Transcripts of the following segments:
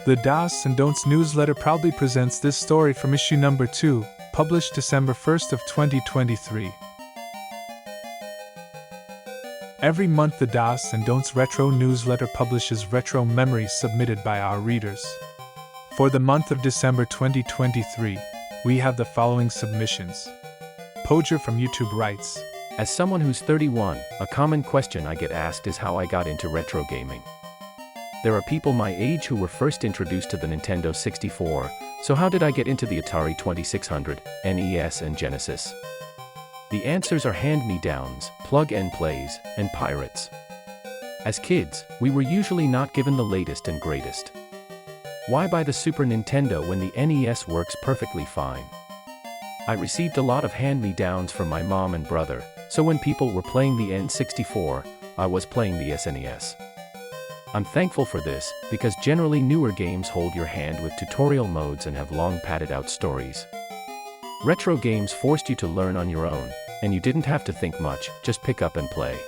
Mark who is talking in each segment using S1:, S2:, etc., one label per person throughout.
S1: The Do's and Don'ts newsletter proudly presents this story from issue number 2, published December 1st of 2023. Every month the Do's and Don'ts retro newsletter publishes retro memories submitted by our readers. For the month of December 2023, we have the following submissions. Poger from YouTube writes,
S2: As someone who's 31, a common question I get asked is how I got into retro gaming. There are people my age who were first introduced to the Nintendo 64, so how did I get into the Atari 2600, NES and Genesis? The answers are hand-me-downs, plug-and-plays, and pirates. As kids, we were usually not given the latest and greatest. Why buy the Super Nintendo when the NES works perfectly fine? I received a lot of hand-me-downs from my mom and brother, so when people were playing the N64, I was playing the SNES. I'm thankful for this, because generally newer games hold your hand with tutorial modes and have long padded-out stories. Retro games forced you to learn on your own, and you didn't have to think much, just pick up and play.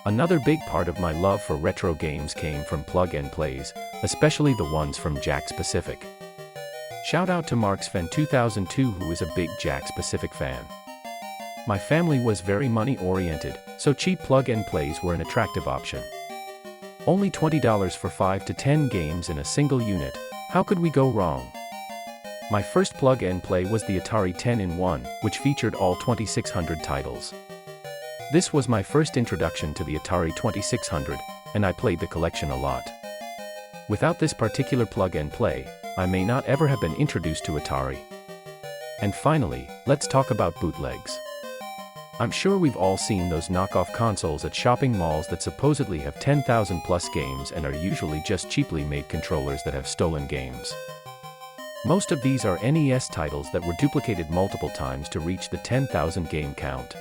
S2: Another big part of my love for retro games came from plug-and-plays, especially the ones from Jakks Pacific. Shout out to MarksFan2002 who is a big Jakks Pacific fan. My family was very money-oriented, so cheap plug-and-plays were an attractive option. Only $20 for 5 to 10 games in a single unit, how could we go wrong? My first plug-and-play was the Atari 10-in-1, which featured all 2600 titles. This was my first introduction to the Atari 2600, and I played the collection a lot. Without this particular plug-and-play, I may not ever have been introduced to Atari. And finally, let's talk about bootlegs. I'm sure we've all seen those knockoff consoles at shopping malls that supposedly have 10,000 plus games and are usually just cheaply made controllers that have stolen games. Most of these are NES titles that were duplicated multiple times to reach the 10,000 game count.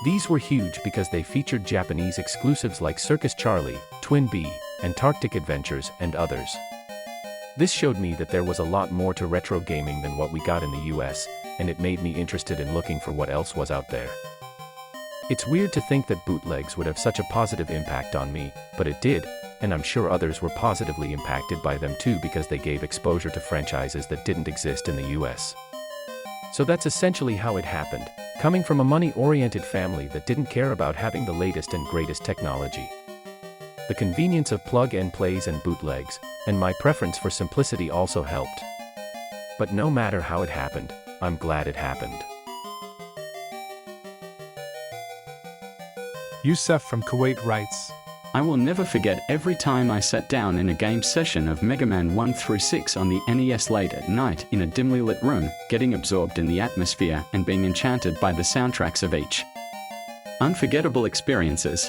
S2: These were huge because they featured Japanese exclusives like Circus Charlie, Twin Bee, and Tarctic Adventures, and others. This showed me that there was a lot more to retro gaming than what we got in the US, and it made me interested in looking for what else was out there. It's weird to think that bootlegs would have such a positive impact on me, but it did, and I'm sure others were positively impacted by them too because they gave exposure to franchises that didn't exist in the US. So that's essentially how it happened, coming from a money-oriented family that didn't care about having the latest and greatest technology. The convenience of plug-and-plays and bootlegs, and my preference for simplicity also helped. But no matter how it happened, I'm glad it happened.
S1: Youssef from Kuwait writes,
S3: I will never forget every time I sat down in a game session of Mega Man 1 through 6 on the NES late at night in a dimly lit room, getting absorbed in the atmosphere and being enchanted by the soundtracks of each. Unforgettable experiences.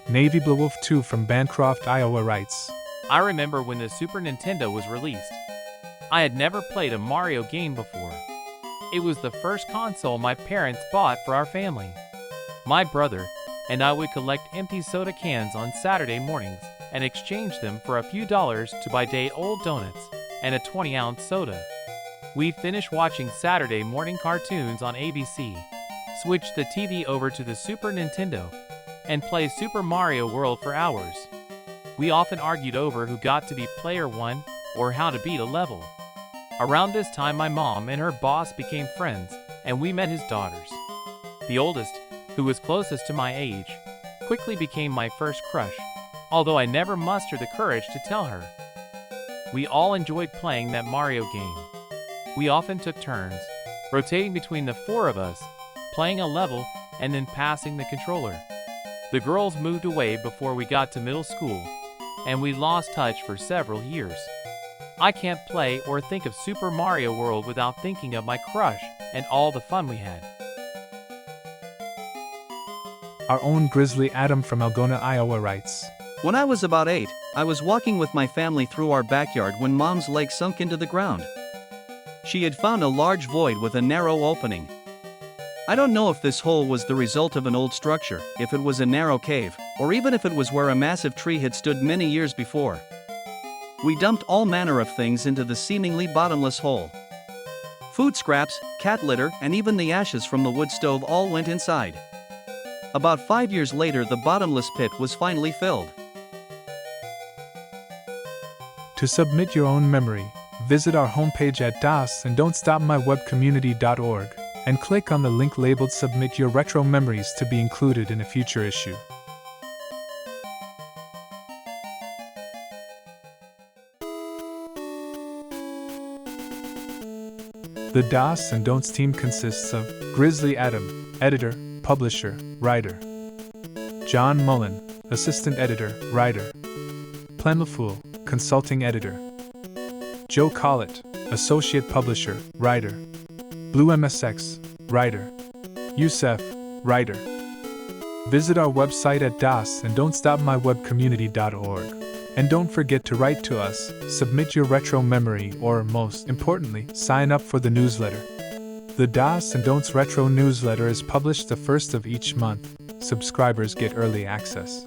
S1: Navy Blue Wolf 2 from Bancroft, Iowa writes,
S4: I remember when the Super Nintendo was released. I had never played a Mario game before. It was the first console my parents bought for our family. My brother and I would collect empty soda cans on Saturday mornings and exchange them for a few dollars to buy day-old donuts and a 20-ounce soda. We'd finish watching Saturday morning cartoons on ABC, switch the TV over to the Super Nintendo, and play Super Mario World for hours. We often argued over who got to be player 1 or how to beat a level. Around this time my mom and her boss became friends, and we met his daughters. The oldest, who was closest to my age, quickly became my first crush, although I never mustered the courage to tell her. We all enjoyed playing that Mario game. We often took turns, rotating between the four of us, playing a level and then passing the controller. The girls moved away before we got to middle school, and we lost touch for several years. I can't play or think of Super Mario World without thinking of my crush and all the fun we had.
S1: Our own Grizzly Adam from Algona, Iowa writes,
S5: When I was about 8, I was walking with my family through our backyard when Mom's leg sunk into the ground. She had found a large void with a narrow opening. I don't know if this hole was the result of an old structure, if it was a narrow cave, or even if it was where a massive tree had stood many years before. We dumped all manner of things into the seemingly bottomless hole. Food scraps, cat litter, and even the ashes from the wood stove all went inside. About 5 years later, the bottomless pit was finally filled.
S1: To submit your own memory, visit our homepage at dasanddontstopmywebcommunity.org and click on the link labeled Submit Your Retro Memories to be included in a future issue. The Das and Don'ts team consists of Grizzly Adam, editor, publisher, writer; Jon Mullin, assistant editor, writer; Plendlful, consulting editor; Joe Collett, associate publisher, writer; BlueMSX, writer; Youssef, writer. Visit our website at dasanddontstopmywebcommunity.org. And don't forget to write to us, submit your retro memory, or most importantly, sign up for the newsletter. The Das and Don'ts Retro newsletter is published the first of each month. Subscribers get early access.